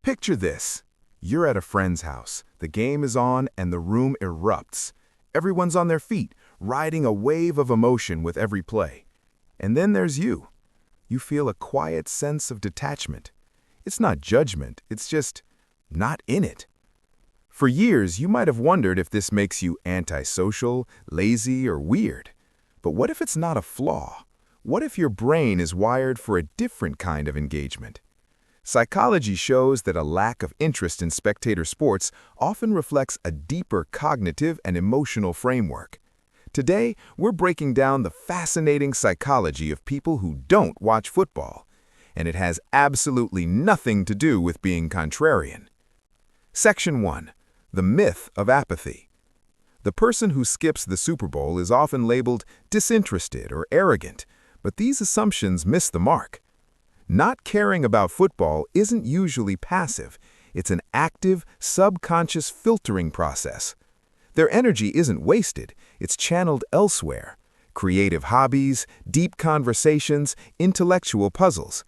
Picture this. You're at a friend's house. The game is on and the room erupts. Everyone's on their feet, riding a wave of emotion with every play. And then there's you. You feel a quiet sense of detachment. It's not judgment, it's just not in it. For years, you might have wondered if this makes you antisocial, lazy, or weird. But what if it's not a flaw? What if your brain is wired for a different kind of engagement? Psychology shows that a lack of interest in spectator sports often reflects a deeper cognitive and emotional framework. Today, we're breaking down the fascinating psychology of people who don't watch football, and it has absolutely nothing to do with being contrarian. Section 1. The myth of apathy. The person who skips the Super Bowl is often labeled disinterested or arrogant, but these assumptions miss the mark. Not caring about football isn't usually passive. It's an active, subconscious filtering process. Their energy isn't wasted, it's channeled elsewhere. Creative hobbies, deep conversations, intellectual puzzles.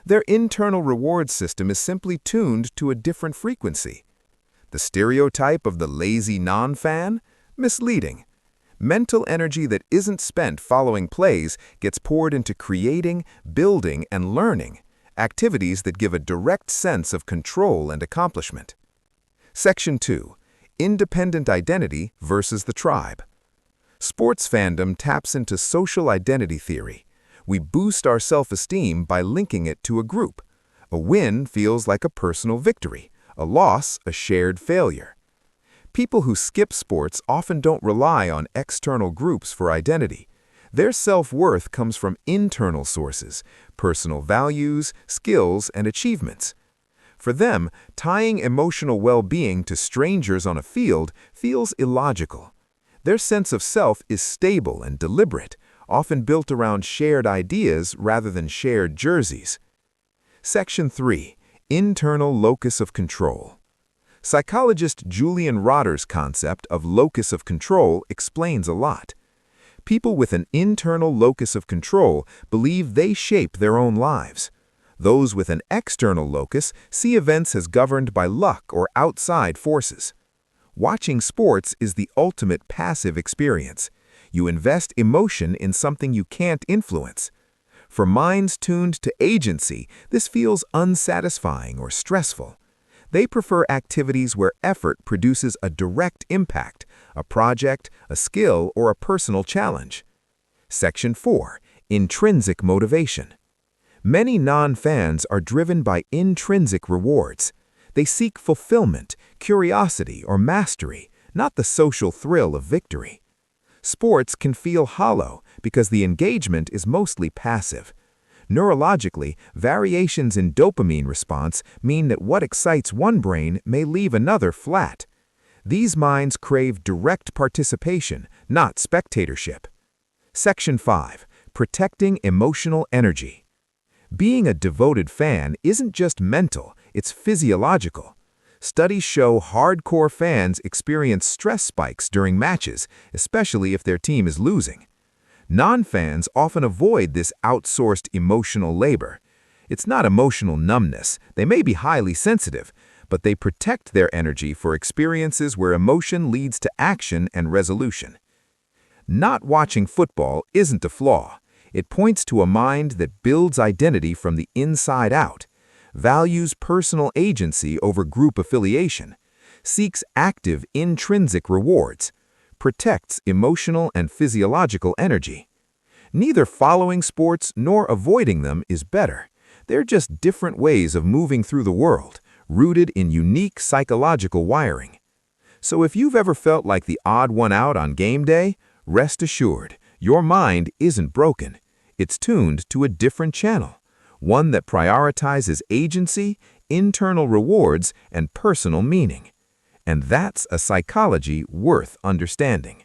Their internal reward system is simply tuned to a different frequency. The stereotype of the lazy non-fan? Misleading. Mental energy that isn't spent following plays gets poured into creating, building, and learning, activities that give a direct sense of control and accomplishment. Section 2. Independent identity versus the tribe. Sports fandom taps into social identity theory. We boost our self-esteem by linking it to a group. A win feels like a personal victory, a loss a shared failure. People who skip sports often don't rely on external groups for identity. Their self-worth comes from internal sources, personal values, skills, and achievements. For them, tying emotional well-being to strangers on a field feels illogical. Their sense of self is stable and deliberate, often built around shared ideas rather than shared jerseys. Section 3. Internal locus of control. Psychologist Julian Rotter's concept of locus of control explains a lot. People with an internal locus of control believe they shape their own lives. Those with an external locus see events as governed by luck or outside forces. Watching sports is the ultimate passive experience. You invest emotion in something you can't influence. For minds tuned to agency, this feels unsatisfying or stressful. They prefer activities where effort produces a direct impact, a project, a skill, or a personal challenge. Section 4. Intrinsic motivation. Many non-fans are driven by intrinsic rewards. They seek fulfillment, curiosity, or mastery, not the social thrill of victory. Sports can feel hollow because the engagement is mostly passive. Neurologically, variations in dopamine response mean that what excites one brain may leave another flat. These minds crave direct participation, not spectatorship. Section 5. Protecting emotional energy. Being a devoted fan isn't just mental, it's physiological. Studies show hardcore fans experience stress spikes during matches, especially if their team is losing. Non-fans often avoid this outsourced emotional labor. It's not emotional numbness. They may be highly sensitive, but they protect their energy for experiences where emotion leads to action and resolution. Not watching football isn't a flaw. It points to a mind that builds identity from the inside out, values personal agency over group affiliation, seeks active intrinsic rewards, protects emotional and physiological energy. Neither following sports nor avoiding them is better. They're just different ways of moving through the world, rooted in unique psychological wiring. So if you've ever felt like the odd one out on game day, rest assured, your mind isn't broken. It's tuned to a different channel, one that prioritizes agency, internal rewards, and personal meaning. And that's a psychology worth understanding.